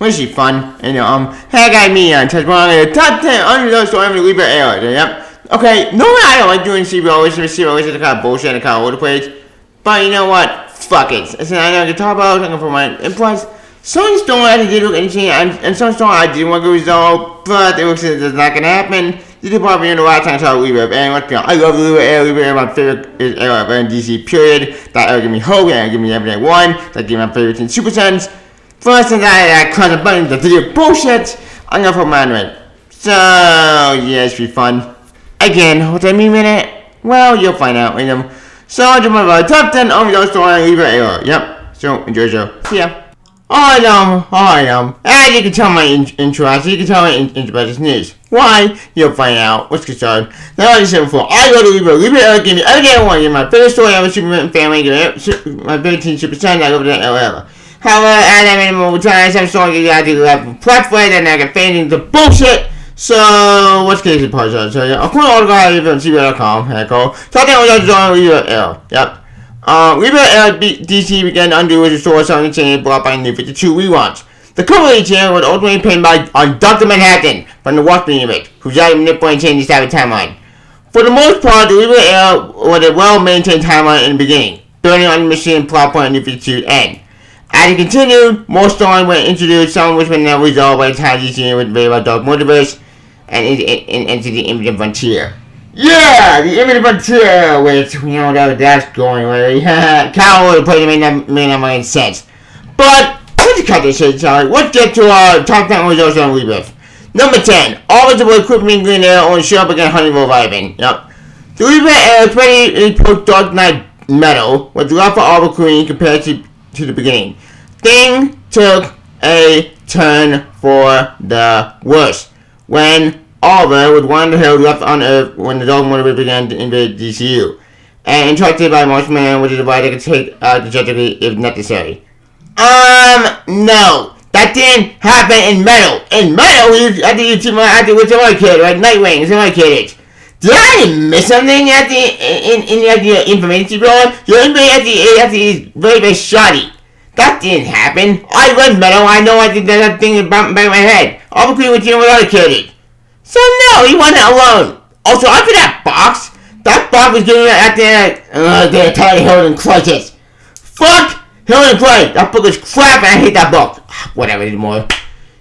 This is fun. And, hey, I got me on touch one of the top 10 unresolved stories of the rebirth era. Yep. Okay, normally I don't like doing CBOs. CBOs is kind of bullshit and kind of all over the place. But you know what? Fuck it. I said, I know I can talk about it for my. And plus, some story I didn't do anything, and some story I didn't want to resolve, but it looks like it's not going to happen. This is probably the right time to talk rebirth. And what's going on? I love rebirth era. Rebirth era, my favorite era of DC, period. That era give me hope, and give me everything I want. That give me my favorite in Super Sons. First, since I had constant buttons that did bullshit, I'm going to put mine right. So, yeah, it should be fun. Again, what do I mean with it? Well, you'll find out. So, I'll do my top 10 unresolved story in rebirth era. Yep. So, enjoy the show. See ya. Alright, as you can tell my intro, as you can tell my intro about this news. Why? You'll find out. Let's get started. Now, like I said before, I go to rebirth. Rebirth era gave me everything I want. Give my favorite story ever, Superman family, my favorite teen Super Sons, I go to that era ever. However, as I made more time, some stories you got to have plot for it, and I got fans into bullshit. So, what's the case part? So, yeah, according to all the guys on CBS.com, heck, top 10 was on rebirth era. Yep. Rebirth era DC began to undo his restore something change brought by New 52 relaunch. The cover channel was ultimately penned by Dr. Manhattan from the Watchmen unit, who tried to manipulate and change the Sabbath timeline. For the most part, the Rebirth era was a well-maintained timeline in the beginning, building on the machine plot point of New 52 end. As it continued, more stories were introduced, some of which were now resolved by the time DC was made by Dark Multiverse and into the Infinite Frontier. Yeah, the Infinite Frontier, which, that's going away. Kyle would play may not make sense. But, let's cut this shit, sorry. Let's get to our top 10 results on Rebirth. Number 10, all visible equipment Green Arrow only show up again Honeyville Vibing. Yep. The Rebirth era pretty post Dark Knight Metal was rough for Arbor Queen compared to the beginning. Things took a turn for the worse when Oliver was one of the heroes left on Earth when the Dark Multiverse began to invade DCU, and interrupted by Marshman, which is why they could take out the trajectory if necessary. No, that didn't happen in Metal. In Metal, after which I kid, right? Nightwing, is my kid. Did I miss something at the information blog? Your information at the very, very shoddy. That didn't happen. I read Metal. I know I did that thing in the back of my head. All the with you without a kid. So no, he wasn't alone. Also, after that box was giving me at the entire Hilton Crisis. Fuck Hilton Crisis. That book is crap and I hate that book. Whatever anymore.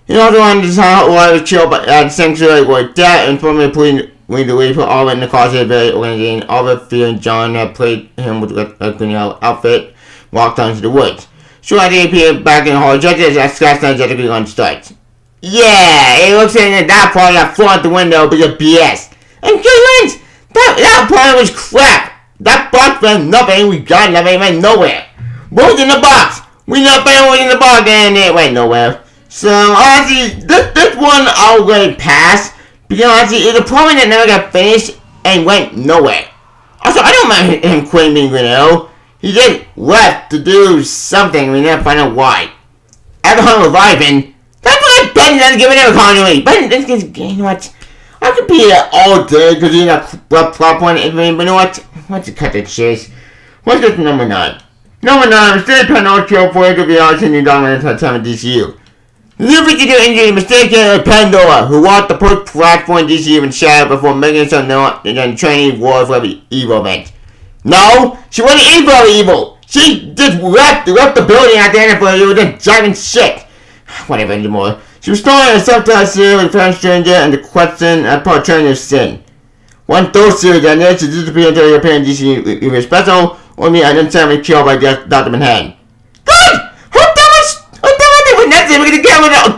You know the one that's how I was chill, but essentially like that and formally putting the way for all in the closet of the organization. All the fear and John had played him with a green outfit, walked onto the woods. Soon as they appeared back in the Hall of Justice, as Scott Snyder's at the gun starts. Yeah, it looks like that part that flew out the window because BS. And Lynch, that part was crap. That box meant nothing. We got nothing. It went nowhere. What was in the box? We not found what was in the box and it went nowhere. So honestly, this one I'll let it pass because honestly, it's a problem that never got finished and went nowhere. Also, I don't mind him quitting being Green Arrow. He just left to do something. We never find out why. After him reviving. That's what Ben doesn't give it a continuity. Ben, you know what? I could be here all day because you got plot point information, but you know what? Let's cut the chase. Let's get to number 9. Number 9, Mistake Pinocchio for it to be honest in the dominant time of DCU. The new 52 injury mistaken Pandora, who walked the post platform DCU in shadow before making herself known in a training war for the evil event. No, she wasn't evil. She just left the building at the end of it was just driving shit. Whatever anymore. She was throwing herself to her series with a found stranger and the question of alternative sin. Once those series ended, she disappeared until her appearance DC either special or me unceremoniously killed by Dr. Manhattan. Good! Who was necessary to get rid of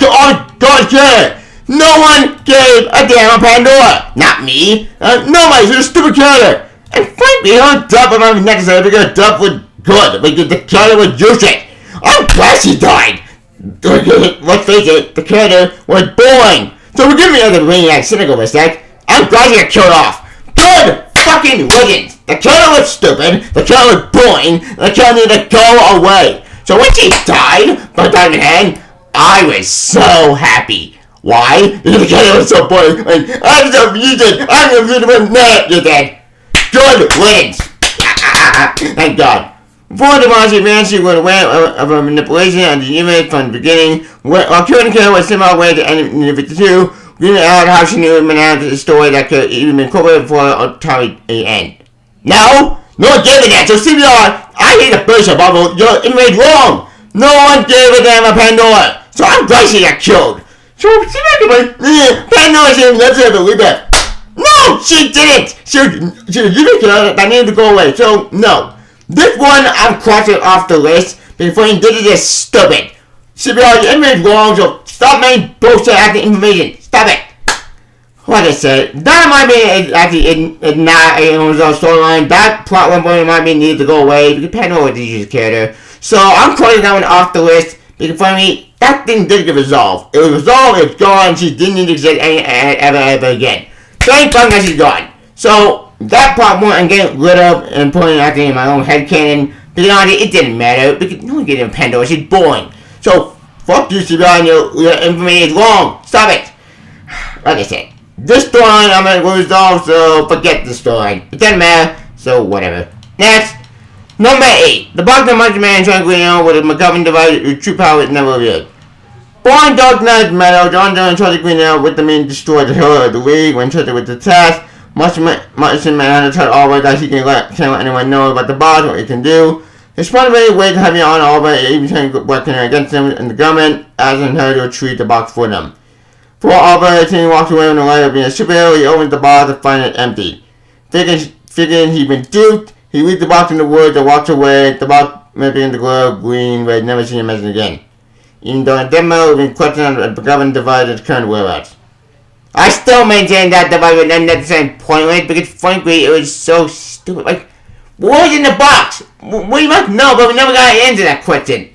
God's killer? No one gave a damn on Pandora. Not me. Nobody. She's a stupid killer. And frankly, her death was necessary because her death was good. Because the killer was useless. I'm glad she died. Let's face it, the character was boring. So forgive me as a maniac cynical mistake. I'm glad you got killed off. Good fucking riddance. The killer was stupid, the killer was boring, the killer needed to go away. So when she died by Diamond Hand, I was so happy. Why? Because the killer was so boring. Like, I'm so muted. I'm so muted. Nah, you're dead. Good riddance. Thank God. Before the Monty eventually went away of a manipulation of the image from the beginning, while killing Killer was similar way to end in 52, reading out how she knew it meant out the story that could even be incorporated before the end. No one gave it that, so CBR, I hate the bullshit bubble, your image wrong! No one gave a damn a Pandora, so I'm glad she got killed. So, Pandora said, let's have a rebirth. No, she didn't! She didn't kill her, that needed to go away, so, no. This one, I'm crossing off the list, before you did it is stupid. CBR, your image wrong, so stop making bullshit after information. Stop it! Like I said, that might be actually not a unresolved storyline. That plot line might be needed to go away because Pandora did use a character. So I'm crossing that one off the list because for me, that thing did get resolved. It was resolved, it was gone, she didn't need to exist ever again. Thank fucking God she's gone. So that plot point I'm getting rid of and putting it in my own headcanon because honestly, it didn't matter because no one gave him Pandora, she's boring. So fuck you, CBR, your information is wrong. Stop it. Like I said. This storyline I'm gonna resolve, so forget the storyline. It doesn't matter, so whatever. Next, number 8. The Box of Munch Man trying to Green Arrow with a MacGuffin device whose true power is never revealed. Born Dark Knight Metal, John Doe entrusted Green Arrow with the means to destroy the hero of the League. When entrusted with the task, Martian Manhunter tried Oliver that he can't let anyone know about the boss, what he can do. His responsibility weighs heavy on Oliver, even trying working against him in the government, asking her to retrieve the box for them. Before Oliver, the team walks away on the light of being a superhero, he opens the box to find it empty. Figuring he'd been duped, he leaves the box in the woods and walks away. The box may be in the glow of green, but he'd never seen him mentioned again. Even though in demo, we've been questioned on the government device its current whereabouts. I still maintain that device was unnecessary and pointless because frankly, it was so stupid. Like, what was in the box? We must know, but we never got an answer to that question.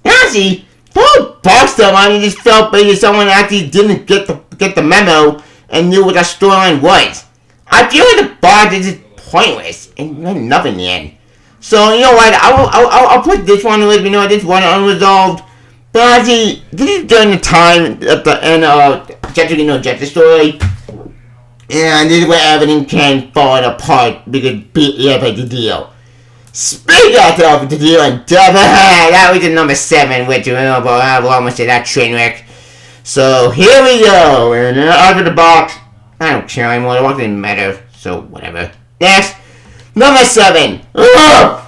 Honestly, the whole box stuff, I mean, just felt maybe someone actually didn't get the memo and knew what that storyline was. I feel like the box is just pointless and meant nothing in the end. So, you know what, I'll put this one on the list, you know, this one unresolved. But actually, this is during the time at the end of Justice story. And this is where everything can fall apart because BF had the deal. Speaking of the deal and that was the number 7, which remember I almost said that train wreck. So here we go, and out of the box. I don't care anymore, it wasn't matter, so whatever. Next, number 7.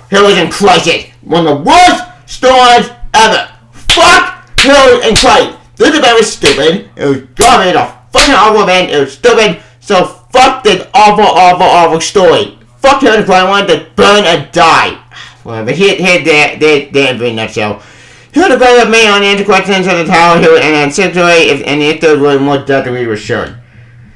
Heroes in Crisis, one of the worst stories ever. Fuck Heroes in Crisis. This event was stupid. It was garbage, a fucking awful event. It was stupid. So fuck this awful story. Fuck Heroes in Crisis. I wanted to burn and die. Whatever. Here's the very nutshell. Heroes in Crisis made on the anti-questions of the tower here and essentially and the third were more depth than we were shown.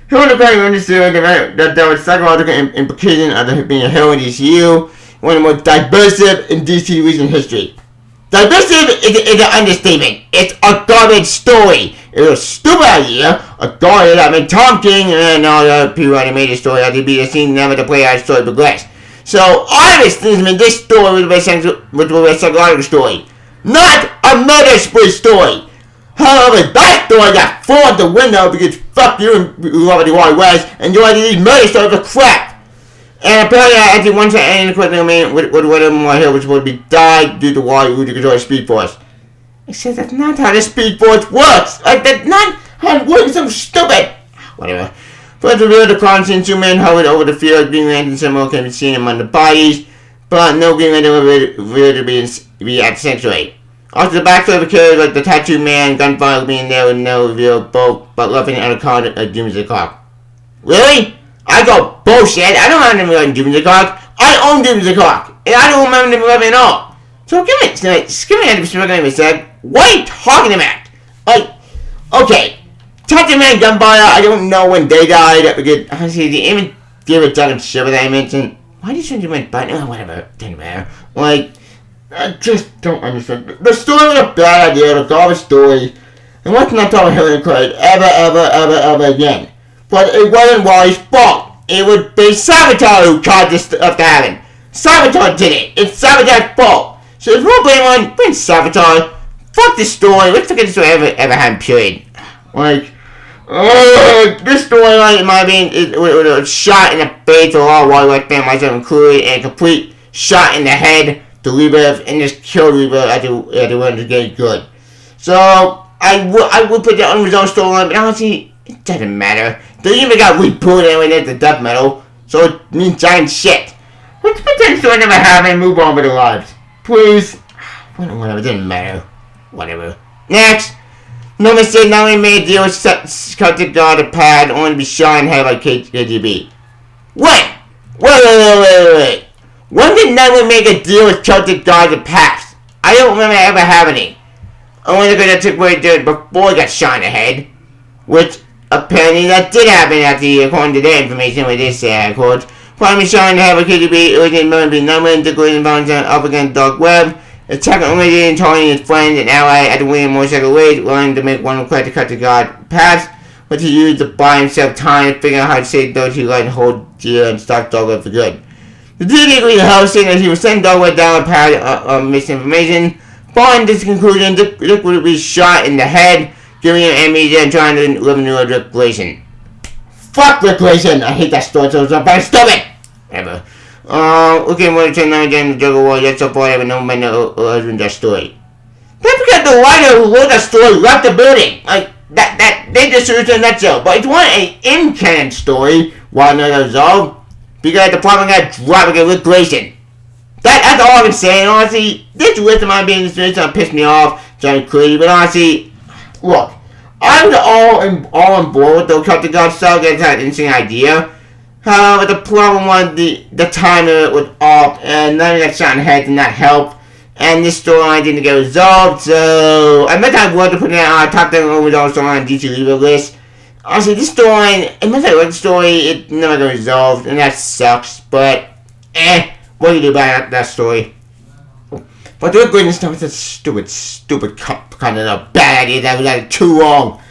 Heroes in Crisis understood that there was psychological implication of being a hero in DCU, one of the most divisive in DC recent history. Divisive is an understatement. It's a garbage story. It was a stupid idea. A garbage. I mean, Tom King and all the other people who made the story had to be the scene never to play how the story progressed. So, obviously, this story was a psychological story. Not a murder spree story. However, that story got thrown out the window because fuck you and Robert Wally West and you like these murder stories are crap. And apparently, I actually once I ended the question, I mean, with my hair was supposed to be died due to why you control the Speed Force. Except that's not how the Speed Force works. Like, that's not how it works. It's so stupid. Whatever. First revealed the crime scene, 2 men hovered over the field. Green Lantern symbol can be seen among the bodies, but no Green Lantern revealed to be at the sanctuary. Also, the backstory of the killer, like the tattooed man, gunfire being there with no reveal, both, but loving and card of Doomsday Clock. Really? I go, bullshit, I don't remember them Doomsday Clock. I own Doomsday Clock, and I don't remember them at all. So give me at the specific said, what are you talking about? Like, okay, Tattoo Man Gunfire, I don't know when they died, because honestly, they even give a duck and shit with that I mentioned. Why did you my button? Oh, whatever, doesn't matter. Like, I just don't understand. The story was a bad idea, a garbage story, and let's not talk about Helen Craig ever again. But it wasn't Wally's fault. It was be Saboteur who caused this stuff to happen. Saboteur did it. It's Saboteur's fault. So if we're blaming blame Saboteur, fuck this story. Let's forget this story ever happened, period. Like, this storyline, in my opinion, it was a shot in the face to all Wally West fans, myself included, and a complete shot in the head the rebirth and just kill rebirth at the one to get good. So I would put the unresolved storyline, but honestly, it doesn't matter. They even got rebooted and went into death metal, so it means giant shit. Let's pretend story never happened and move on with our lives. Please. Whatever, it doesn't matter. Whatever. Next. No mistake, not only made a deal with Celtic God of Pad, only to be shot in the head by KGB. Wait! When did Netherlands make a deal with Celtic gods of past? I don't remember ever happening. Only because I took what he did before he got shot in the head. Which, apparently, that did happen according to their information, with this quote. Probably shot in the head by KGB, it was in Netherlands, integrating bounds up against the dark web. Attacking only and telling his friend and ally at the William motorcycle race, willing to make one request to cut the god path, but he used to buy himself time to figure out how to save those who let hold dear and stop Dogwood for good. The dude agreed to help, saying that he would send Dogwood down a path of misinformation. Following this conclusion, Dick would be shot in the head, giving him amnesia and trying to live a new Rick Grayson. Fuck Rick Grayson! I hate that story so bad. Stop it! Ever. Okay, more than 9 again, the Juggle War, yet so far I haven't known by that story. Don't forget the writer who wrote that story left the building. Like, they just used it in a nutshell. But it's one an in-canon story, while not resolved, because the problem got dropped against Rick Grayson. That's all I'm saying, honestly. This list of my being trying to piss me off, sounding crazy, but honestly, look, I was all on board with the Celtic God stuff. That's an interesting idea. However, the problem was the timer was off, and none of that shot in the head did not help, and this storyline didn't get resolved, so I meant I wanted to put it on top 10 unresolved storyline on DC Leader list. Honestly, this storyline, it meant I liked the story, it never got resolved, and that sucks, but, what do you do about that story? But the goodness stuff is a stupid kind of bad idea that was like too long.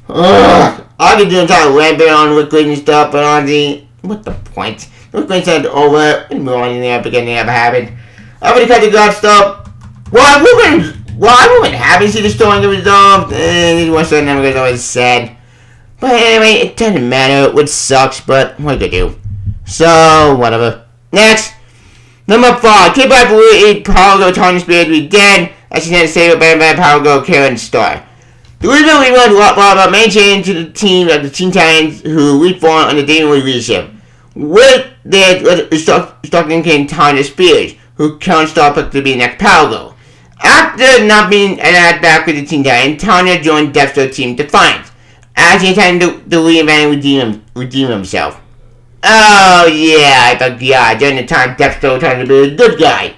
I could do entire rampant on Rick Grayson stuff, but honestly, what the point? Rick Grayson over, and we're on in there because it never happened. I already cut the God stuff. I wouldn't happy to see the story get resolved, and this one story never gets always sad. But anyway, it doesn't matter, which sucks, but what could do? So, whatever. Next. Number 5. K-Pop Blue Power Girl Tony Spirit to be dead, as she had to save her bad Power Girl Karen Star. The reason we run about main change to the team of the Teen Titans who reformed under Damon Lee leadership. With their Stockton King Tanya Spears, who Karen Star picked to be the next Power Girl. After not being added back with the Teen Titans, Tanya joined Deathstroke Team Defiance, as he intended to reinvent and redeem himself. Oh yeah, I thought during the time Deathstroke tried to be a good guy.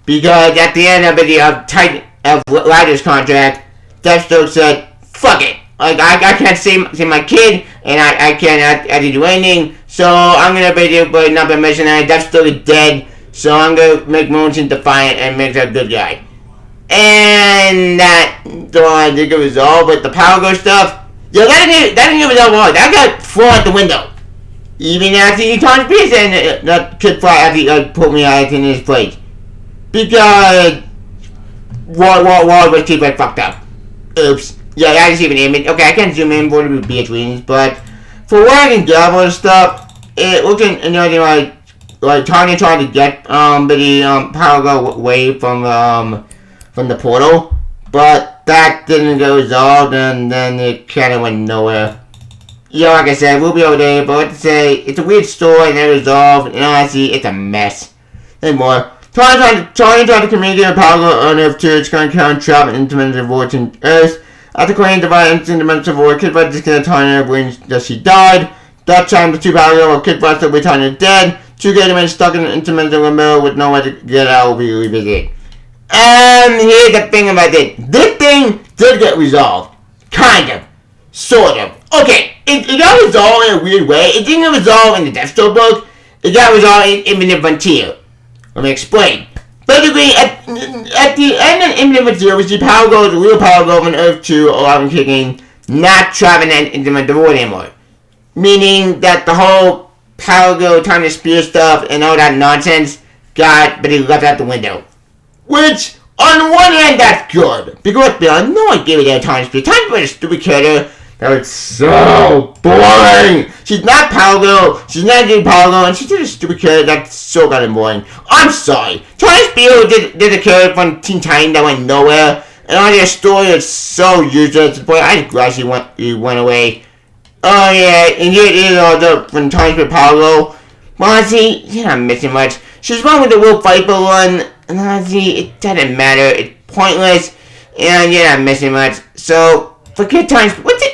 Because at the end of the Ryder's contract, Deathstroke said, fuck it. Like, I can't save my kid, and I can't do anything, so I'm gonna be not be mercenary. Deathstroke is dead, so I'm gonna make Moonson Defiant and make her a good guy. And that didn't get resolved, but the Power Girl stuff, yeah, that didn't get resolved at all. That got thrown out the window. Even after he turned peace and that Kid Fry after he put me out in his place. Because Wall was too fucked up. Oops. Yeah, I just even name it. Okay, I can't zoom in for the BS reasons, but for what I can gather and stuff, it looks another like Tanya tried to get the Power Girl away from the portal, but that didn't get resolved, and then it kind of went nowhere. Yeah, like I said, we'll be over there, but what to say, it's a weird story and never resolved, and honestly, it's a mess. And more. Tanya tried to communicate with Power Girl on Earth 2, it's going to count trap and interdimensional voids in Earth. After claiming divine interdimensional void, Kid Frost disconnected Tanya when she died. That time, the two Power Girls, while Kid Frost still with Tanya dead. Two Gatormen stuck in an interdimensional limbo with no way to get out will be revisited. And here's the thing about this. This thing did get resolved. Kind of. Sort of. Okay, it got resolved in a weird way. It didn't get resolved in the Deathstroke book. It got resolved in Infinite Frontier. Let me explain. Basically, at the end of Infinite Frontier, we see Power Girl, the real Power Girl on Earth 2, alive and kicking, not traveling into the void anymore. Meaning that the whole Power Girl, Tanya Spear stuff, and all that nonsense got left out the window. Which, on one hand, that's good. Because no one gave a damn Tanya Spear. Tanya Spear is a stupid character. That was so boring. She's not Power Girl. She's not doing Power Girl, and she's just a stupid character that's so goddamn boring. I'm sorry. Tony Spiel did a character from Teen Titans that went nowhere, and all their story is so useless. Boy, I just glad he went away. Oh yeah, and here it is all the from Tony Spiel Power Girl. Well, honestly, you're not missing much. She's one with the Will Viper one, and honestly, it doesn't matter. It's pointless, and you're not missing much. So forget Tony Spiel. What's it?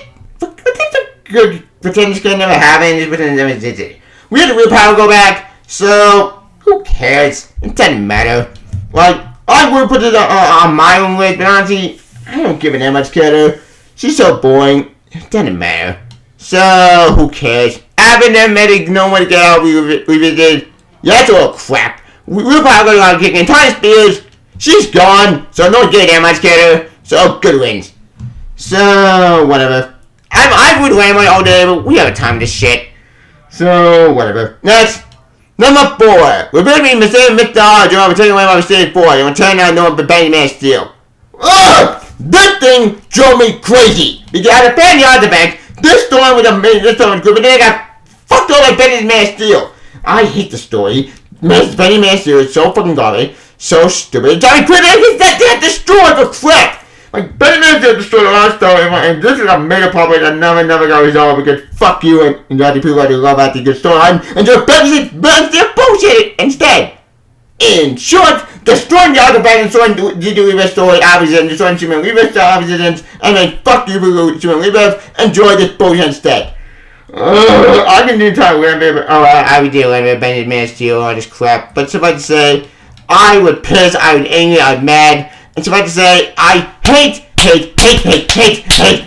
Good pretend this could never happen. Just pretend it never did it. We had the real power go back, so who cares? It doesn't matter. Like I would put it on my own list, but honestly, I don't give it that much credit. She's so boring. It doesn't matter. So who cares? After that medic, no one to get out. We did. Yeah, that's all crap. Real power goes on kicking. Tiny Spears, she's gone, so no one get that much credit. So good wins. So whatever. I would Lambo all day, but we have time to shit. So, whatever. Next, number 4. We're going to be Mr. R. We're taking away my stage 4. And we're turning out no one but Benny Man Steel. Ugh! That thing drove me crazy. Because I had a fan artifact. This story was amazing. This story was good, but then I got fucked over by Benny Man Steel. I hate the story. Benny Man Steel is so fucking garbage. So stupid. Johnny Critter, that destroyed for crap. Like, Benny Man Steel destroyed a lot of stuff, and this is a mega problem that never got resolved because fuck you and the other people that love out the good story, and just Benny Steel bullshit instead. In short, destroying the other band and destroying the Rebirth story opposite and destroying Superman Rebirth story opposite, and then fuck you for Superman Rebirth, enjoy this bullshit instead. I can do time with I would deal with Benny Man Steel, all this crap, but suffice to say, I was pissed, I was angry, I was mad. And so I have to say, I hate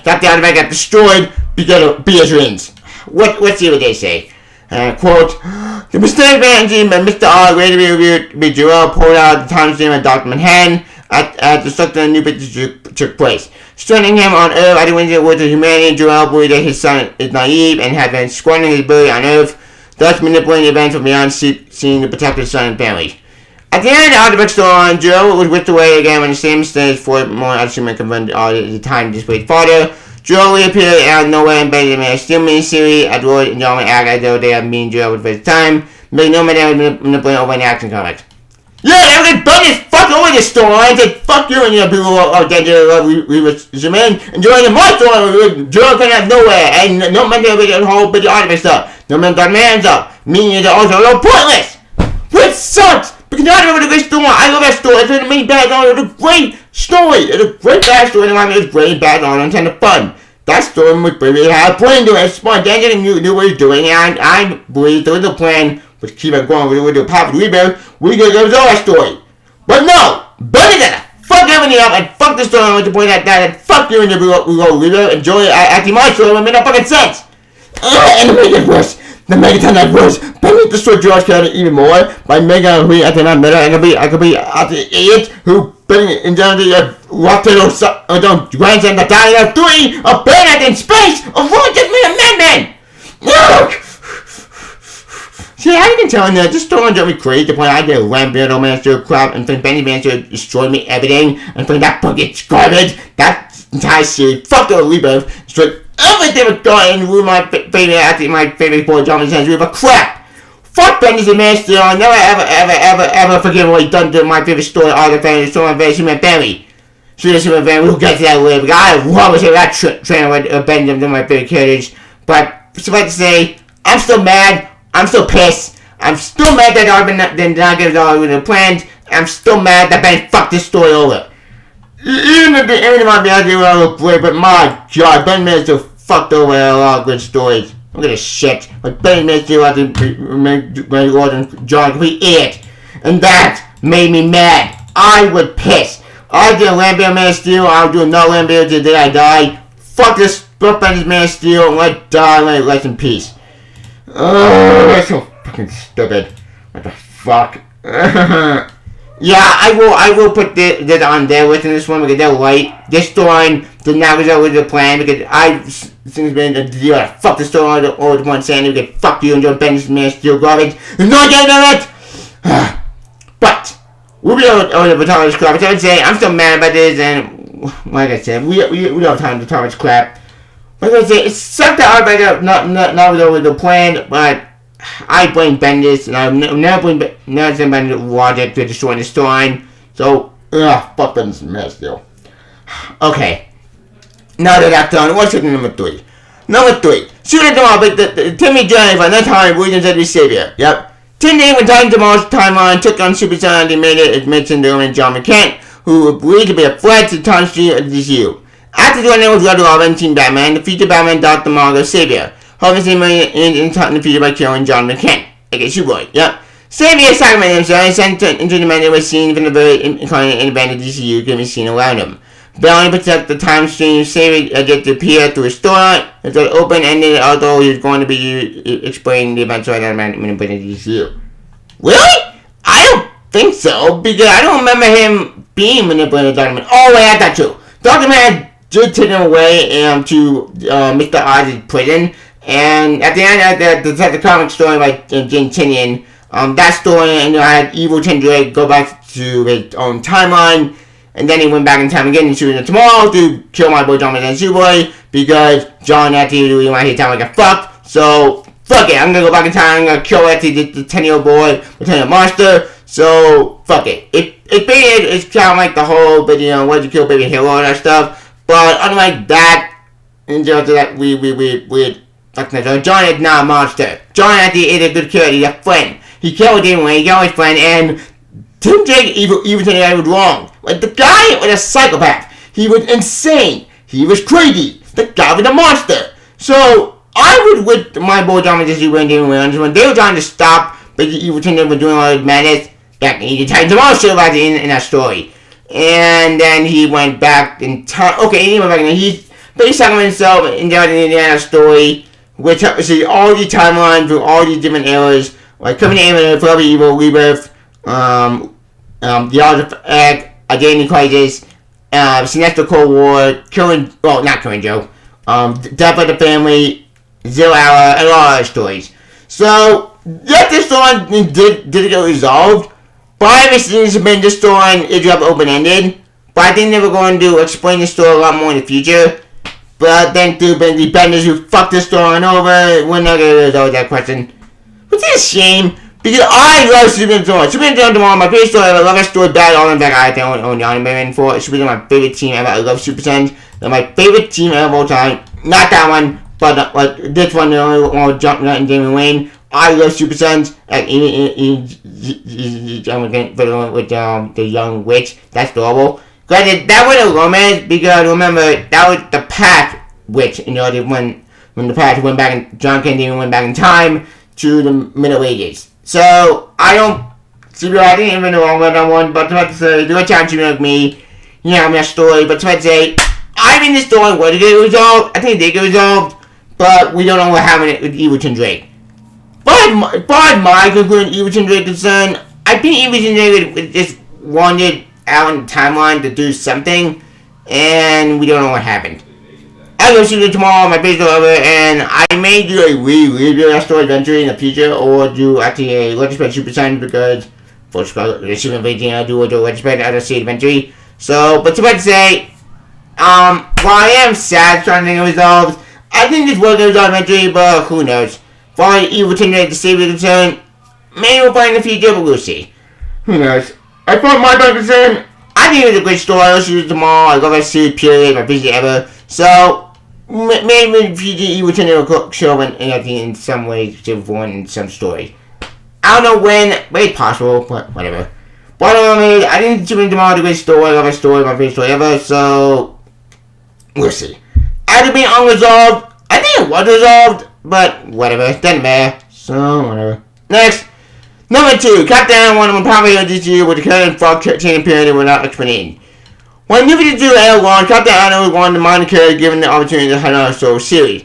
that the artifact got destroyed because of BS wins. Let's see what they say. Quote, the mistake managing by Mr. R. ready to be Joel pulled out the time stream of Dr. Manhattan at the structure new bit took place. Stranding him on Earth at the window with the humanity, Joel believed that his son is naive and had been squandering his ability on Earth, thus manipulating events from beyond seeing to protect his son and family. At the end of the artifact storyline, Joe was whipped away again when the same stage for more achievement confirmed the time displayed father. Joe reappeared out of nowhere and embedded in a Steel miniseries at Roy and John act as though they had mean Joe for the first time, making no man manipulating over any action comics. Yeah, that was bug as fuck over this storyline. Said fuck you and your people are dead to man. Enjoying the more story, Joe came out of nowhere and no man did a whole bit of artifact stuff. No man got man's up, meaning it's also a little pointless. Which sucks! Because I remember the great story. I love that story. It's a main bad on. It's a great story. It's a great bad story. And it was great bad on and kind of fun. That story was pretty had a plan to it. It's smart. Daniel knew what he was doing. And I believe there was a plan which keep it going with the powerful rebirth. We could resolve that story. But no! Benny did it! Fuck everything up and fuck the story with the point that and fuck you and we go rebirth. Enjoy it. Acting my story. It made no fucking sense. And it made it worse. The Megaton that was Benny destroyed George Carter even more by making a re at the not better. I could be the idiot who Benny in the walked to those grandson that died at 3 a planet in space. A woman just made a madman. No. See, I can tell that this story drove me crazy. The point I did a Lambert Master crap and think Benny Master destroyed me everything and think that bucket's garbage. That entire series, fuck the rebirth, straight. Everything was going and ruined my favorite boy John Sands with a crap. Fuck Bendy's a man still. I'll never ever forgive what he done to my favorite story, all the family, so my favorite Superman family. Superman family, we'll get to that later. I love that trainer with Benjamin to my favorite characters. But suffice to say, I'm still mad. I'm still pissed. I'm still mad that Arvin did not get it all with the plans. I'm still mad that Ben fucked this story over. Even if the end might be out there a little great, but my god, Ben Master fucked over a lot of good stories. Look at this shit. But Ben Master had to make Gordon John complete idiot. And that made me mad. I was pissed. I did a Lambert Man of Steel. I'll do another Lambert till the day I die. Fuck this Brooke Bender's Man of Steel and let die and let it rest in peace. Oh, that's so fucking stupid. What the fuck? Yeah, I will put this on there within this one because they're light. This story did not result with the plan because I've since been a deal. Fuck the story all the one saying because fuck you and John Ben's Man Steel garbage. You're not getting it! But we'll be able to talk this crap. I would say I'm still mad about this and like I said, we don't have time to talk this crap. Like I say, it sucked the art back up, not with the plan, but I blame Bendis, and I've never blamed Bendis logic for destroying the storyline. So, fuck Bendis mess, though. Okay. Now that that's done, what's number 3? Number 3. Shooting tomorrow, but the Timmy Journey for another time, Williams as the savior. Yep. 10 days when Titan Tomorrow's timeline took on Super Saiyan, they made it, as mentioned earlier, John McKent, who believed to be a threat to the Time Street of the DCU. After the tornado was Red Robin, Team Batman, the future Batman Dr. Margo's savior. Harvesting money in the future by killing John McKent. Okay, Superboy, yep. Savior Cyberman himself sent into the man that was seen from the very incarnate and abandoned DCU can be seen around him. Bailing to protect the time stream, Savior get to appear through his storyline. It's an open-ended, although he's going to be explaining the events right out of the DCU. Really? I don't think so, because I don't remember him being manipulated by Dr. Man. Oh, wait, I thought too. Dr. Man did take him away to Mr. Oz's prison. And at the end of the comic story by Jane Tinian, that story, and I had Evil Tendrake go back to his own timeline, and then he went back in time again and shooting it tomorrow to kill my boy John and Superboy, because John had to do my hit time like a fuck, so fuck it, I'm gonna go back in time, I'm gonna kill the 10-year-old boy, the 10-year-old monster, so fuck it. It's kind of like the whole, but why'd you kill baby hero and that stuff, but unlike that, in terms of that, John is not a monster. John actually is a good kid, he's a friend. He killed him when he killed his friend, and Tim Drake even said I was wrong. Like, the guy was a psychopath. He was insane. He was crazy. The guy was a monster. So, I would with my boy John and when they were trying to stop, but the evil Tim was doing all his madness, he did Titan Tomorrow show about in that story. And then he went back in time. Okay, he went back in he's based on himself in the Indiana story, which see all the timelines through all these different eras, like coming in Forever Evil, Rebirth, the Hours of Egg, Identity Crisis, Sinestro Cold War, not Killing Joe, Death of the Family, Zero Hour, and a lot of other stories. So, yet this story did get resolved, but I've been this story is open-ended, but I think they were going to explain the story a lot more in the future. But then through the Benders who fucked this story over, we're not going to resolve that question. Which is a shame, because I love Superman Tomorrow. Superman Tomorrow, my favorite story ever. I love that story bad. All in fact, I think own the anime for it. Superman my favorite team ever. I love Super Saiyans. They're my favorite team ever of all time. Not that one, but this one, the only one with John and Damon Wayne. I love Super Saiyans. With the young witch. That's adorable. Granted, that was a romance, because remember, that was the Path Witch, when the Path went back in, John Kennedy went back in time to the Middle Ages. So, I didn't even know that one, but to say, do a challenge you like me, I'm a story, but to say, I mean this story, what did it get resolved? I think it did get resolved, but we don't know what happened with Evil Drake. But my conclusion, Evil Drake concerned, I think Evil Drake just wanted out in the timeline to do something, and we don't know what happened. I will see you tomorrow on my Facebook over, and I may do a re-review that story eventually in the future, or do actually a retrospect Super Saiyan, because for Super Vegeta, I do a retrospect as I see it eventually. So, but to say, while I am sad trying to think of resolved, I think this will get resolved eventually, but who knows. For Evil Tendrake to save the concern, maybe we'll find in the future, but we'll see. Who knows. As far as my concern, I think it was a great story. I'll see you tomorrow. I love that series, period, my favorite ever. So, maybe the future Evil Tendrake will show in some way, shape, or in some story. I don't know when, but it's possible, but whatever. Bottom line is, I think Superman Tomorrow is a great story. I love that story, my favorite story ever, so we'll see. As it being unresolved, I think it was resolved, but whatever, it doesn't matter, so whatever. Next. Number 2, Captain Atom, one of the power heroes this year with the current frog chain period without explanation. When New 52 Air launched, Captain Atom was one of the minor characters given the opportunity to head on a solo series.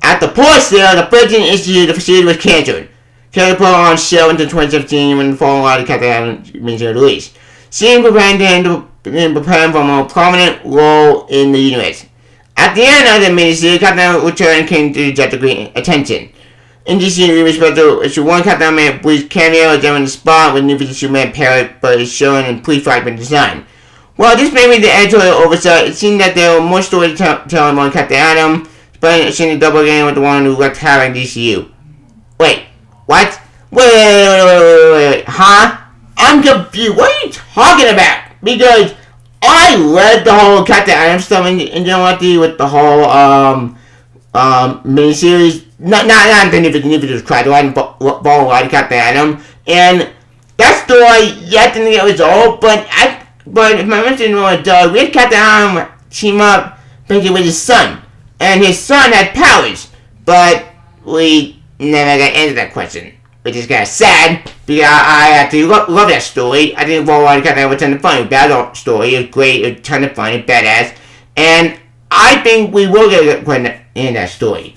At the port sale, the 13th issue of the series was cancelled. Character put on sale until 2017 when the following line of Captain Atom miniseries released. Seeing preparing for a more prominent role in the universe. At the end of the miniseries, Captain Atom returned and came to get great attention. In DC Universe Special Issue 1, Captain America brief cameo is on the spot with New 52 Superman parrot, but is shown in pre-fragment design. While this may be the editorial oversight, it seemed that there were more stories to tell on Captain Atom, but seeing the double game with the one who left having DCU. Wait, what? Wait, huh? I'm confused. What are you talking about? Because I read the whole Captain Atom stuff and you know what, with the whole miniseries. Not the new videos cried. I didn't follow a Captain Atom, and that story yet didn't get resolved. But if my mention was we had Captain Atom team up basically with his son, and his son had powers, but we never got answered that question, which is kind of sad because I actually love that story. I didn't follow Captain Atom, it was kind of funny. Bad story, it was great, it was kind of funny, badass, and I think we will get a question in that story.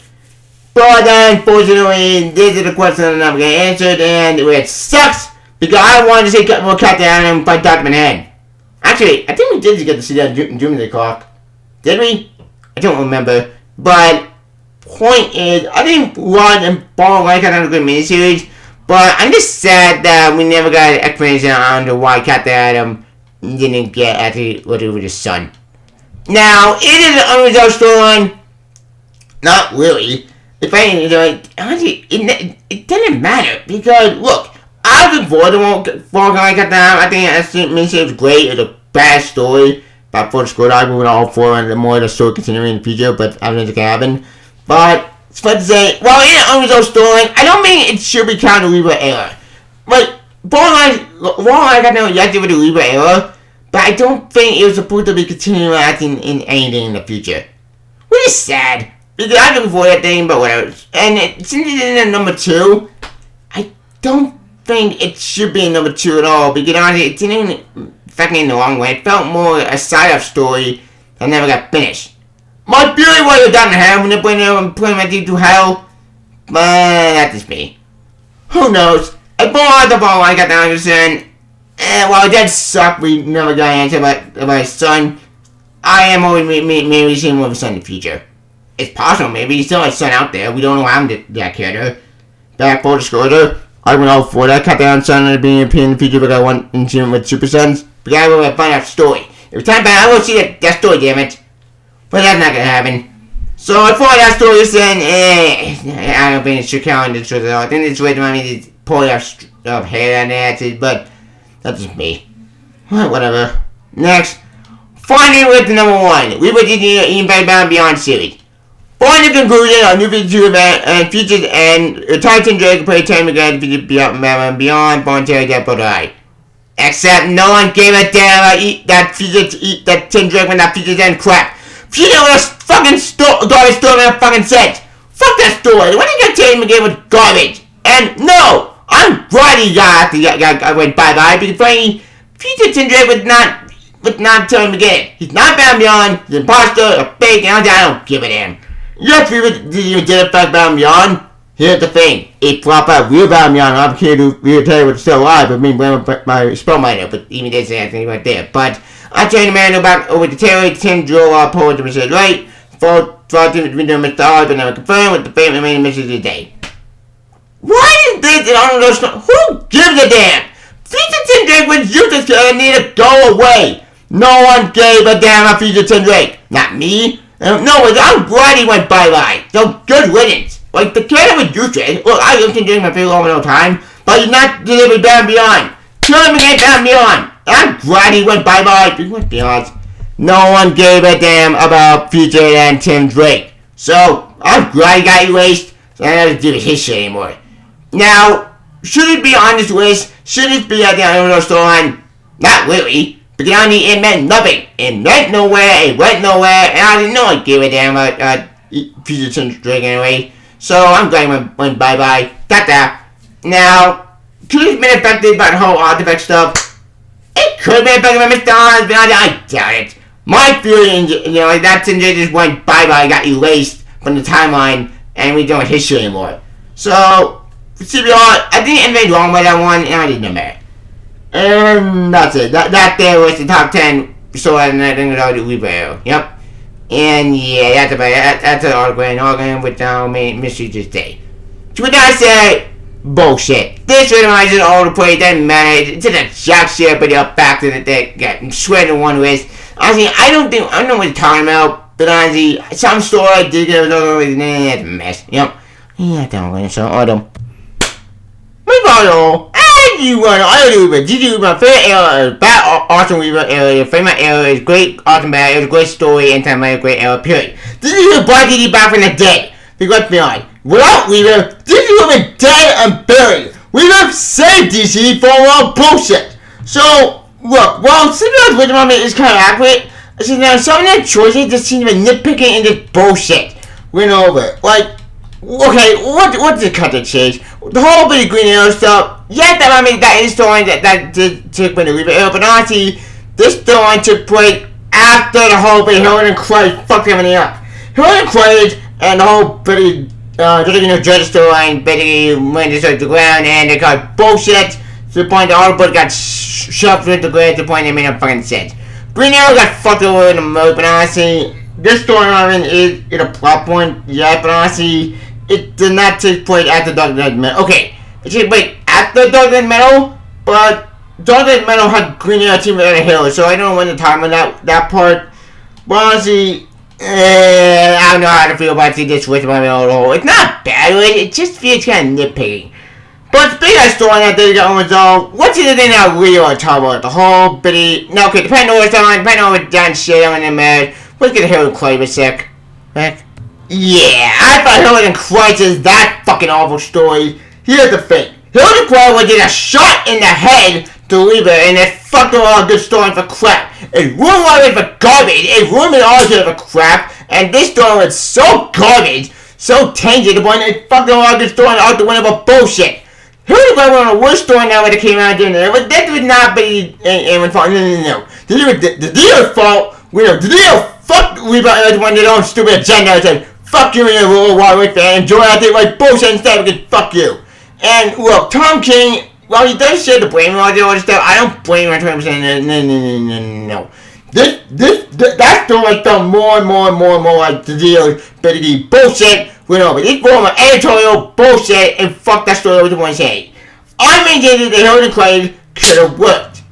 But unfortunately, these are the questions I'm not getting answered, and it sucks because I wanted to see more Captain Atom by Dr. Manhattan. Actually, I think we did get to see that in Doomsday Clock. Did we? I don't remember. But point is, I think Rod and Ball like Captain Atom a good miniseries, but I'm just sad that we never got an explanation on why Captain Atom didn't get actually what it with his son. Now, it is an unresolved storyline. Not really. If anything, honestly, it didn't matter because look, I was avoiding Captain Atom. I think that miniseries was great. It's a bad story about four school dog moving all four and more of the story continuing in the future, but I don't think it can happen. But it's fun to say, well, in an unresolved storyline, I don't mean it should be counted Rebirth era. Like, borderline, I got no yet with the Rebirth era, but I don't think it was supposed to be continuing acting in anything in the future. Which is sad. Because I'm looking for that thing, but whatever. And since it's in number 2, I don't think it should be in number 2 at all. Because honestly, it didn't affect me in the wrong way. It felt more a side-up story that never got finished. My theory was it down to hell when they're putting my deep to hell. But that's just me. Who knows? I bought the ball I got the understand. While it did suck, we never got an answer about his son. I am always maybe seeing more of his son in the future. It's possible, maybe. He's still a son out there. We don't know what happened to that character. Back for disclosure, I went out for that. Cut down son being appeared in the future, but I want into with Super Sons. But I will find out story. Every time I will see that story, damn it. But that's not gonna happen. So I thought that story is then, I don't think it should count in this at all. I think it's way to me to pull up hair and that, but that's just me. Whatever. Next. Finally, with the number 1. We were in Batman Beyond series. Following the conclusion of New 52 event and features and Titan Drake play time again featured Batman Beyond voluntary death by die. Except no one gave a damn about that Tin Drake when that features and crap. Feature was fucking garbage story in a fucking sense. Fuck that story. When you get Tatum again with garbage. And no, I'm glad he I went bye-bye because frankly, feature Tin Drake would not tell him again. He's not Batman Beyond, he's an imposter, a fake, and I don't give a damn. Yes, we did affect Batman Beyond. Here's the thing. It flop out real Batman Beyond. I'm here to tell you what's still alive, but me blame my spell miner, but even didn't say anything right there. But I trained the man about over the terror, 10 drill poets and said right. Thought to video Mr. Odd, but never confirmed with the famous remaining message of the day. Why is this and all of those? Who gives a damn? Feature Tin Drake was useless and need to go away. No one gave a damn about Feature Tin Drake. Not me. No, I'm glad he went bye-bye. So, good riddance. Like, the character was useless. Look, I love Tin Drake my favorite all the time, but he's not delivering Batman Beyond. Kill him again, Batman Beyond. I'm glad he went bye-bye. He went beyond. No one gave a damn about Feature and Tim Drake. So, I'm glad he got erased. So I don't have to do his shit anymore. Now, should it be on this list? Should it be at the Unreal storyline? Not really. Because honestly, it meant nothing. It went nowhere, and I didn't know it gave a damn about Future Tim Drake anyway. So I'm glad it went bye-bye. That. Now, could it have been affected by the whole artifact stuff? It could have been affected by Mr. Oz, but I doubt it. My feeling, that Tim Drake just went bye-bye, got erased from the timeline, and we don't have history anymore. So, CBR, I think anything wrong with that one, and I didn't know that. And that's it. That there was the top 10 story and I think it all we were. Yep. And yeah, that's about it. That's an argument with main mystery this day. So what I say? Bullshit. This randomizes all the play, doesn't matter. It's just a jack shit, but you're back to the deck. Got sweating one wrist. Honestly, I don't know what you're talking about. But honestly, some story I did get over with, it's a mess. Yep. Yeah, don't win, so autumn. My bottle. And you want to do it. Did you my favorite era? Bad awesome Weaver era. Your favorite era is great, awesome bad. It was a great story and time like a great era. Period. Did you buy DD back from the dead? Because beyond. Without Weaver, did you have been dead and buried? Weaver saved DC for all bullshit. So look, well, Cinderella's wisdom on it is kind of accurate. So now some of their choices just seem to be nitpicking and just bullshit. Went over. Like, okay, what's the cut to chase? The whole bit of Green Arrow stuff. Yeah, that is story that took me to leave it out, but honestly, this story took place after the whole bit of Helen and Craig fucked everything up. Helen and Craig and the whole bit of Judge story basically went to the ground and they got bullshit to the point that all the book got shoved into the ground to the point they made no fucking sense. Green Arrow got fucked over in the mode, but honestly, this storyline is a plot point, yeah, but honestly, it did not take place after Dark Knight Metal. Okay, it took place after Dark Knight Metal, but Dark Knight Metal had Green Arrow team at a hill, so I don't know when to time on that part. But honestly, I don't know how to feel about this with my whole. It's not bad, it just feels kind of nitpicking. But speaking of story that they got unresolved, what's the thing that I really want to talk about? The whole bitty. No, okay, depending on what's on, depending on what done shit on the man. Let's get Helen Clay a sec. Back. Yeah, I thought Helen Clay is that fucking awful story. Here's the thing. Helen Clay was in a shot in the head to leave her, and it fucked all a good story for crap. It ruined all of it for garbage. It ruined all of it for crap. And this story was so garbage, so tainted, the point it fucked all a good story out the window for bullshit. Here's one of the worst story now that came out doing it. But that would not be anyone's fault. No. The dealer's fault. The dealer fucked Rebirth when their own stupid agenda and said, fuck you and your World War War fan. Enjoy out there like bullshit instead because fuck you. And look, Tom King, while he does share the blame and all this stuff, I don't blame him 100%. No. That story felt more and more like the dealer's basically bullshit. But this form of editorial bullshit and fuck that story with the one saying. I maintain that the Helen Clay could have worked.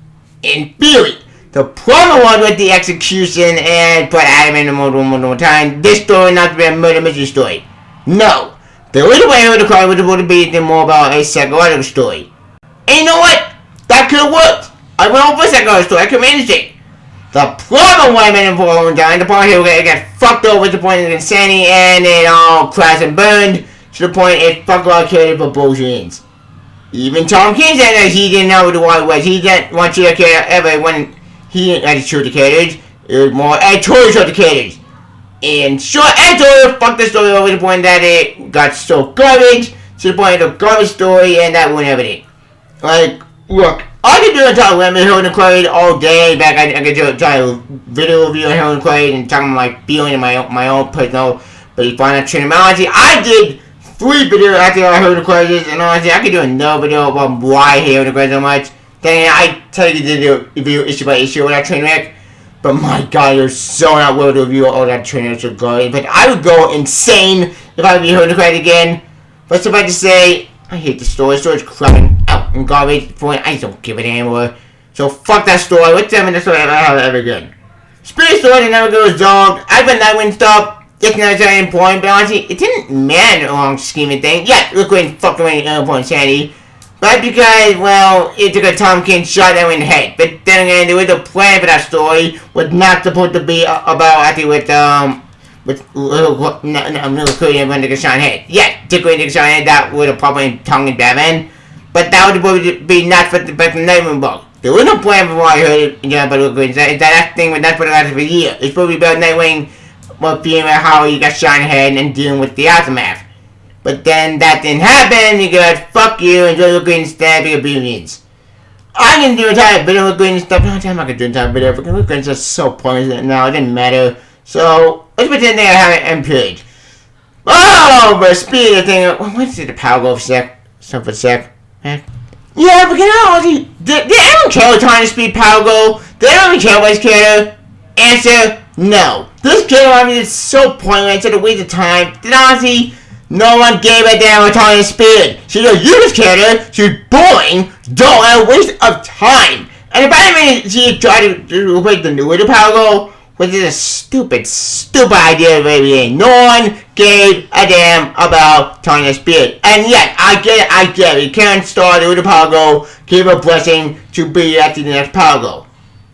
In theory. The problem was with the execution and put Adam in the more time. This story not to be a murder mystery story. No. The only way Helen Clay would be more about a psychological story. And you know what? That could have worked. I went over a psychological story. I could manage it. The problem why I made him for a long time, the point here it got fucked over to the point of insanity and it all crashed and burned to the point it fucked all cared for bullshit. Even Tom King said that he didn't know what it was. He didn't want you to care ever when he didn't have to shoot the characters. It was more editorial shoot the characters. And short editorial fucked the story over to the point that it got so garbage to the point of the garbage story and that ruined everything. Like, look. I could do a talk about Helen Clay all day. Back, I could do a video review on Helen Clay and talk about my feeling and my own personal, but you find out terminology. I did 3 videos after I heard the Clay, and honestly, I could do another video about why I hate Helen Clay so much. Then I tell you to do review issue by issue with that train wreck. But my God, you're so not willing to review all that train wreck so good. But I would go insane if I reviewed Helen Clay again. But suffice to say, I hate the story. The story's crying out and garbage. Point. I just don't give it anymore. So fuck that story. What's the story ever again? Spirit story never goes resolved. I've been Nightwing stuff. It's not very important, but honestly, it didn't matter a long scheming thing. Yeah, look when fucking away important sanity. But because, well, it took a Tom King shot that in the head. But then again, there was a plan for that story. Was not supposed to be about actually with I'm really clear when the shot head. Yeah, typically the shot head that would have probably tongue in Batman. But that would probably be not for the Nightwing book. There was no plan before I heard it, but that thing was not for the last of a year. It's probably about Nightwing feeling about how he got shot in the head and dealing with the aftermath. But then that didn't happen, you got fuck you, enjoy your green stab, your billions. I'm gonna do an entire video with green stuff. No, I'm not gonna do an entire video because green stuff's so pointless now, it didn't matter. So, let's pretend they haven't improved. Oh, but speaking of thing, what's it, the power go for sec? Some for sec? Yeah, but you know, did anyone care what time to speed power go? Did anyone care about his character? Answer, no. This character is so pointless, it's a waste of time. Did honestly, no one gave a damn what time to speed. She's a useless character, she's boring, dull, and a waste of time. And if I mean she tried to replace the new way to power go, which is a stupid idea of being. No one gave a damn about Tanya Spears. And yet, I get it. You can't start with a power goal, give a blessing to be at the next power goal.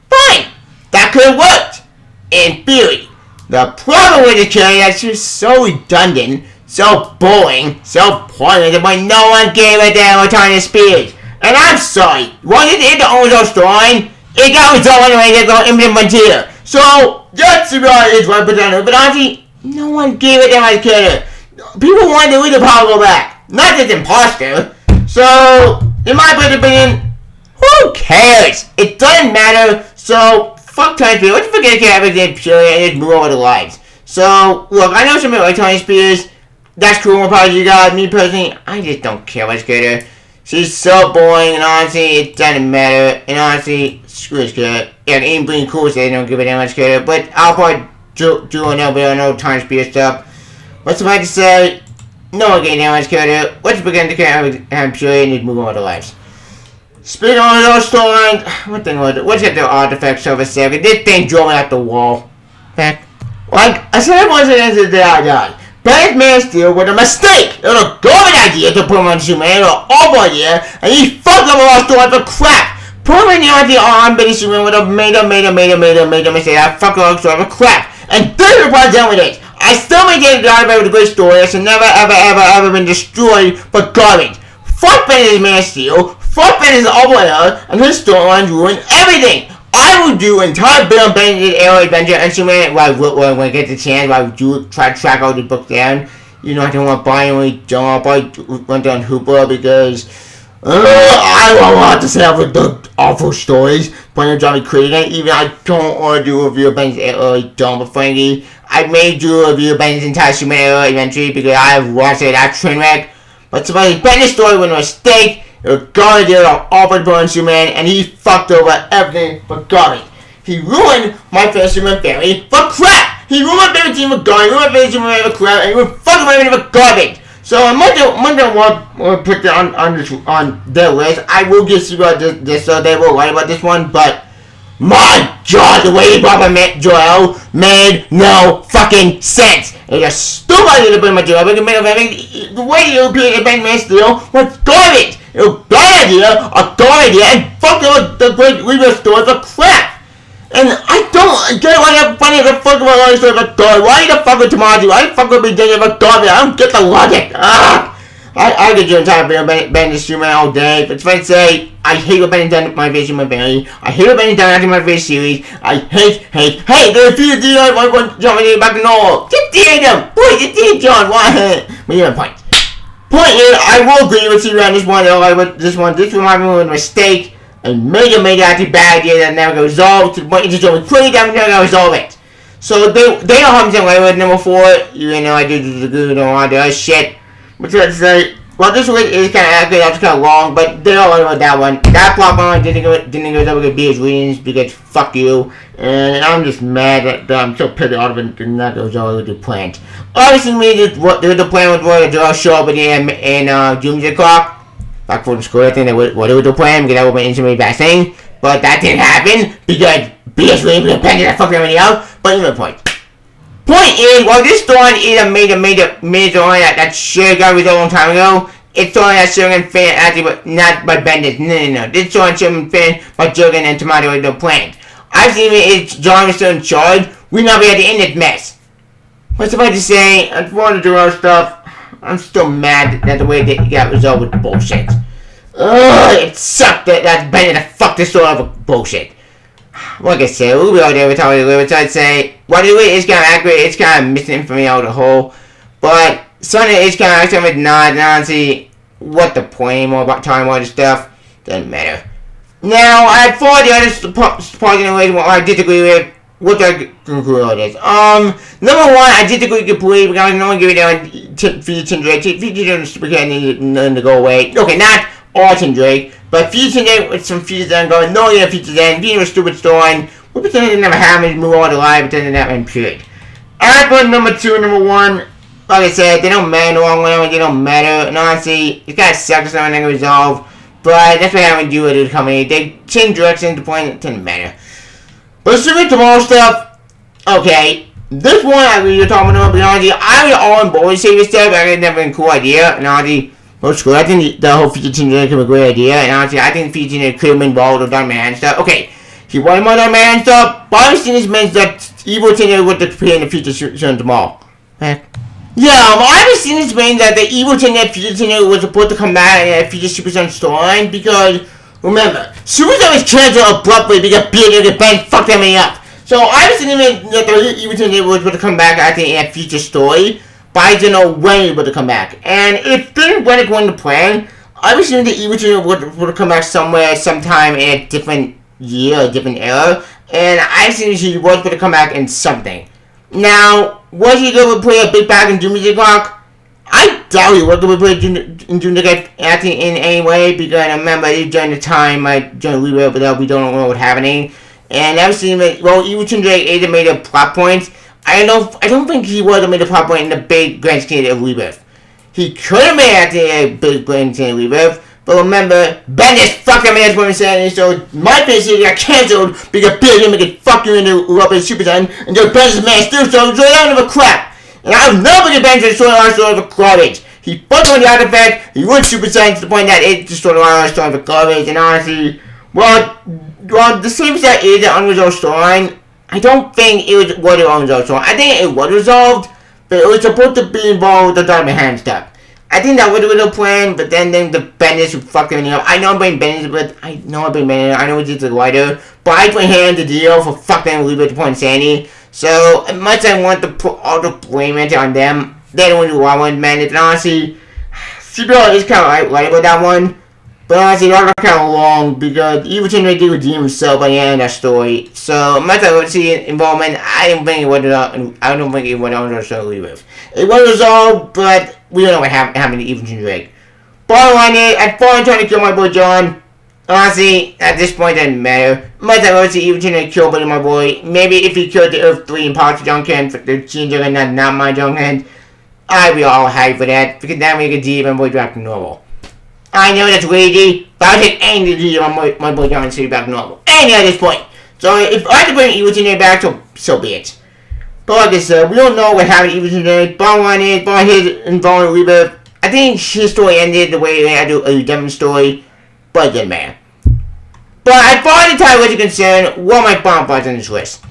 Fine! That could have worked! In theory. The problem with the character is she's so redundant, so boring, so pointless, but no one gave a damn about Tanya Spears. And I'm sorry, once it hit the unresolved storyline, it got resolved anyway, there's no implement here. So, that's about it, right? But honestly, no one gave a damn about the character. People wanted to read the power go back, not this imposter. So, in my opinion, who cares? It doesn't matter, so fuck Tanya Spears. Let's forget everything purely and just move on with our lives. So, look, I know some people like Tanya Spears. That's cool, more power you got. Me personally, I just don't care about this character. She's so boring, and honestly, it doesn't matter. And honestly, screw this character. Yeah, even being cool, so they don't give a damn much character. But I'll probably do another video on Tanya Spears stuff. What's about to say? No one gave a damn much character. Let's begin to care about purely and just move on with our lives. Speaking of those storylines, what thing was it? Let's get the artifacts over a second. This thing drove me out the wall. Back. Like I said, once it ended the day I died. Bad Man Steel was a mistake. It was a good idea to put him on Superman, or over here, and he fucked up our story for crap. Put him in the idea on Betty Superman would have made a mistake. I fucked up our story for crap. And this is what I'm done with it. I still maintain the Artifact with a great story that should never ever been destroyed for garbage. Fuck Bad Man Steel. Fuck Bendis over here, and his storylines ruined everything. I would do an entire Bill and Bendis Arrow Adventure and Superman when I get the chance. I would try to track all the books down. You know, I don't want to buy any. Don't want to run down Hooper because I don't want to say with the awful stories. But I'm trying to create it. Even I don't want to do a review of Bendis Arrow. Don't, but frankly, I may do a review of Bendis' entire Superman Arrow Adventure because I've watched it. That train wreck. But somebody Bendis' story was a mistake. It was garbage, all but Burn Superman, and he fucked over everything for garbage. He ruined my favorite Superman family for crap. He ruined my favorite team for garbage, ruined my favorite Superman for crap, and he ruined fucking everything for garbage. So I'm gonna put that on their list. I will give Superman this, so they will write about this one, but my God, the way he brought my Joel made no fucking sense. It's a stupid idea to put my Joel. The way you repeated Bad Man Steel was garbage. It was a bad idea, and fuck the great rebirth story for crap. And I don't get why they're funny the fuck about all this story for garbage. Why the fuck with Tamaji? Why the fuck would be doing for garbage? I don't get the logic. I could do an entire video of Bendis Superman all day, but it's fine to say, I hate what Bendis done with my face in my family. I hate what Bendis done after my face series. I hate, they're defeated Dion, one John back to normal. Just did them! Boy, just did John, why? But you have a point. Point is, I will agree with you on this one, though, this reminded me of a mistake, a major actually bad idea that never got resolved, to the point it just over 20 times never got resolve it. So they don't have something like with number 4, even though I do the good, don't want to do that shit. But let's say, well, this one is kind of accurate, that's kind of long, but they don't worry about that one. That plot one didn't go over good BS readings because fuck you, and I'm just mad that I'm so pissed off and not goes all with the plan. Obviously, the plan was to draw a show up in Doomsday Clock. Back for the school, I think that was the plan because that would have been instantly bad thing, but that didn't happen because BS readings were dependent on fucking everything else, but you know the point. Point is, while this story is a major story that should got resolved a long time ago, it's story that Jurgen fan actually, but not by Bendis. No. This story Jurgen fan by Jurgen and Tomato with no plan. I've seen it, John was still in charge. We not be at the end of this mess. What's about to say? I want to do other stuff. I'm still mad that the way they got resolved with bullshit. It sucked that Bendis fucked this story up with bullshit. Like I said, we'll be out there with how we live. I'd say, what it is kind of accurate, it's kind of missing for me out of the whole. But Sunday is kind of accurate, not, and honestly, what the point anymore about talking about this stuff? Doesn't matter. Now, I have 4 of the other parts in the way I disagree with. What do I conclude on this? Number 1, I disagree completely because no one give it down Feed Tim Drake. Feed Tim Drake none to go away. Okay, not all Tim Drake. But Feature Day with some features that I'm going, no, yeah, features then, being a stupid story, we'll pretend it never happened, move on to live, pretend that went period. Alright, number 2 and number 1, like I said, they don't matter in the long run, they don't matter, and honestly, it kind of sucks when they resolve, but that's what I would do with the company. They change direction to point, it doesn't matter. But assuming tomorrow stuff, Okay, this one I really talking about, but honestly, I was all on board with Savior stuff. I think never been a cool idea, and honestly, most cool. I think the whole feature team could be a great idea, and honestly, I think the feature team could have been involved with Dark Man stuff. Okay, he wanted more Dark Man stuff, but I've seen this means that evil team would appear in the future soon tomorrow. Heck. Yeah, I've seen this means that the evil team future team was supposed to come back in a future Super Sun storyline because remember, Super Sun was canceled abruptly because Beard Ben fucked everything up. So I was thinking that the evil team was supposed to come back I think in a future story, but I didn't know when he was to come back. And if things went according to plan, I was thinking the evil team would come back sometime in a different year, a different era, and I think he was going to come back in something. Now, was he going to play a big bag in Doomsday Clock? I doubt he was going to play in Doomsday Clock acting in any way, because I remember during the time, during Rebirth, we don't know what's happening. And I've seen that, well, Evil Twin Drake either made a plot point. I don't think he would have made a plot point in the big grand scheme of Rebirth. He could have made it a big grand scheme of Rebirth, but remember, Bendis fucked him in his point saying, so my fantasy got cancelled because Bill Heyman could fuck you into Rubber Super Saiyan, and the Bendis man still so I don't give a crap. And I'll never get Bendis story our story for garbage. He fucked on the artifact, he ruined Super Saiyan to the point that it destroyed our story for garbage, and honestly, well, the same set is an unresolved storyline. I don't think it was an unresolved storyline. I think it was resolved, but it was supposed to be involved with the Diamond Hand stuff. I think that was the plan, but then the Bendis would fuck everything up. I know I'm bringing Bendis, but I know it's just a writer, but I put him the deal for fucking a little bit to point insanity. So, as much as I want to put all the blame on them, they don't do what I want Bendis, and honestly, CBR is kind of right about that one. But honestly, that was kind of long because Evil Twin did redeem himself by the end of that story. So, much as I would see involvement, I don't think it would have story with. It was resolved, but we don't know what happened to Evil Twin Drake. Bottom line is, I thought trying to kill my boy John. Honestly, at this point, it doesn't matter. Much as I would see Evil Twin kill my boy, maybe if he killed the Earth 3 Imposter Junkin, for the Gene Junkin, not my Junkin, I'd be all hyped for that, because that would make a deal my boy back to normal. I know that's crazy, but I'll take any deal on my boy John City back to normal. Any at this point. So if I have to bring Evil Twin back, so be it. But like I said, we don't know what happened to Evil Twin. Bottom line is, by his involvement with Rebirth, I think his story ended the way they had to do a redemption story, but it didn't matter. But as far as the title was concerned, what are my bottom parts on this list?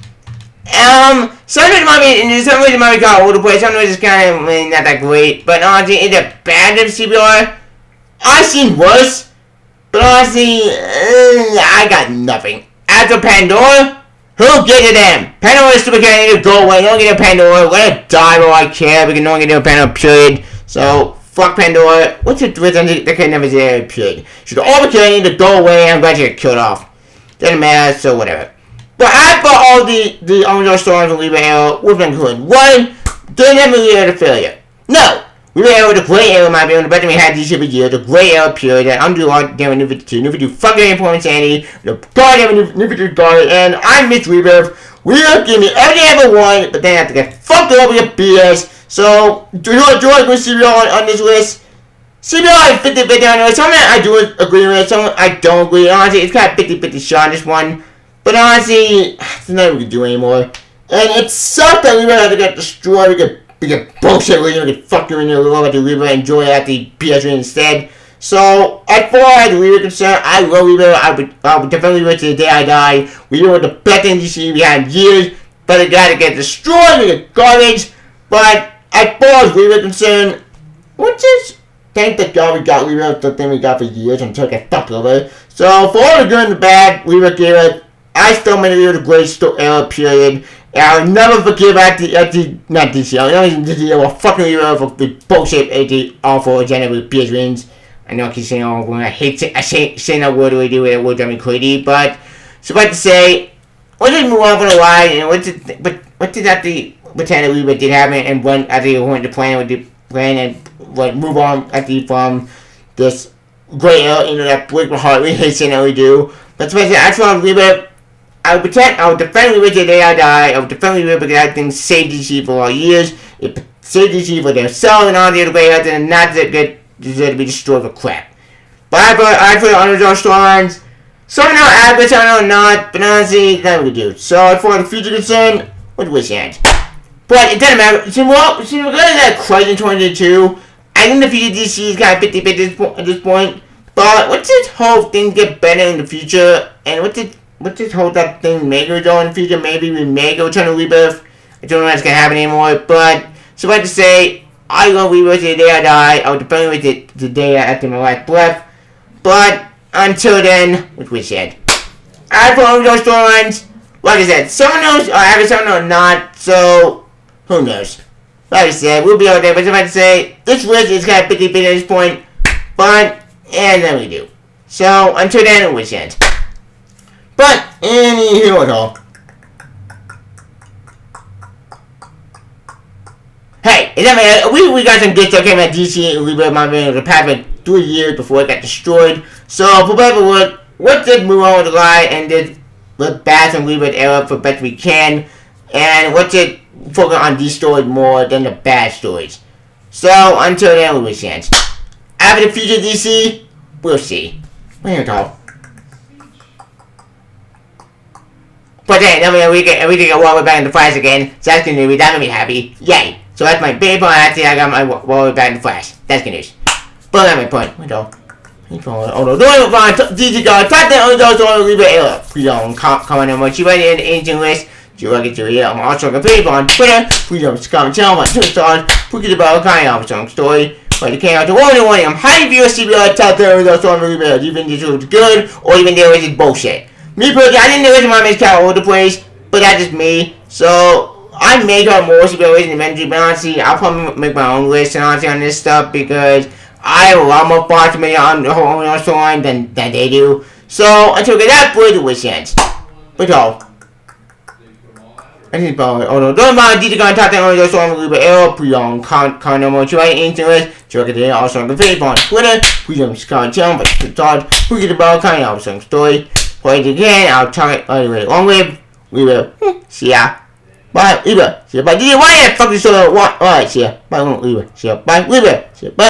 Some ways it might be kind of older play, some ways it's kind of not that great, but honestly, it's a bad of CBR. I've seen worse, but honestly, I got nothing. After Pandora, who get to them? Pandora is super candy, go away, don't get to Pandora, let it die while I care, because no one can do Pandora, period. So, fuck Pandora. What's the twist on the kid never say, period. Should all the killing to go away, I'm glad you get killed off. Doesn't matter, so whatever. But after all the unresolved stories from Rebirth era, we've been including one, they never really a failure. No! Rebirth era was a great era, my opinion, the better we had these super years, the great era period, that undo all damn New 52, New 52 fucking important insanity, the goddamn New 52 guard, and I miss Rebirth. Rebirth gave me everything I ever wanted, but then I have to get fucked up with BS. So, do you enjoy with CBR on this list? CBR is 50-50 on this. Some of it I do agree with, some I don't agree. Honestly, it's kind of 50-50 shot on this one. But honestly, there's nothing we can do anymore. And it sucked that Rebirth had to get destroyed. We get bullshit where you get fucked in your love at the Rebirth and enjoy it at the PS3 instead. So, as far as the Rebirth concerned, I love Rebirth. I would definitely wait to the day I die. We were the best thing DC we had in years. But it got to get destroyed, we get garbage. But as far as Rebirth concerned, we'll just thank the God we got Rebirth, the thing we got for years until it got fucked over. So, for all the good and the bad, Rebirth gave it. I still made it a great era period. And I'll never forgive not DC, I'll never DC, I will fucking Rebirth for the bullshit at the awful agenda with PS wins. I know I keep saying all I hate saying that word we do it will drive me crazy, but suffice to say, let's just move on from the ride, and what did that the pretend that Rebirth did happen, and when after you went to plan with the plan and move on from this great era, that break my heart, we hate saying that we do. But suffice to say, I saw Rebirth. I would defend Rebirth the day I die. I would defend Rebirth because I think saved DC for all years. It saved DC for themselves and all the other way out there, and not to get deserve to be destroyed for crap. But I feel unresolved storylines. Some are not average, some are not, but honestly, that would do. So as far as the future concerned, with which end. But it doesn't matter. So we're going to crush in 2022. I think the future DC is kind of 50-50 at this point. But what's this whole thing get better in the future? And what's this whole that thing Mega go in the future? Maybe we may go turn to rebirth. I don't know what's going to happen anymore. But suffice to say, I will rebirth the day I die. I'll defend with it the day after my last breath. But until then, with which end. As for those storylines, like I said, someone knows, or I have someone or not, so who knows? Like I said, we'll be over there, but if I say, this list is kind of 50-50 at this point, but, and then we do. So, until then, which end. But, anywho at all. Hey, is that we got some good stuff came out DC and Rebirth Marvel the past 3 years before it got destroyed. So, for better or what did move on with the lie and did look back and Rebirth era for best we can, and what did focus on these stories more than the bad stories. So, until then, we will see. After the future DC, we'll see. What are you talking? But then, we can walk back in the Flash again, so that's good news. That made me happy. Yay! So that's my big point. Actually, I got my walk back in the Flash. That's good news. But that's my point. What the? Although, don't find DC God, type that on those on Rebirth era. Please don't comment on what you write in the ancient list. You like it to read. I'm also going to pay on Twitter. Please don't comment, channel, my 2 stars. Please about a kind of song story. But it came out to 1 I'm high viewer CBR top there with those on Rebirth. Even this was good, or even there was just bullshit. Me personally, I didn't know this my Miss Cat all over the place, but that's just me. So I may go more CBRs in the inventory, but honestly, I'll probably make my own list and honestly on this stuff because I have a lot more thoughts to me on the whole storyline than they do. So until we get that point, the wish ends. But all. I think although don't mind DJ going top 10 on your song with Arrow, please don't comment no more try ancient list. Check it out also on the Facebook on Twitter. Please don't comment channel, but the thought, please get about kind of some story. Play it again, I'll talk it long way. We will see ya. Bye, see ya. Bye. DJ, why the fuck is so what? Alright, see ya. Bye, see ya. Bye, see ya. Bye.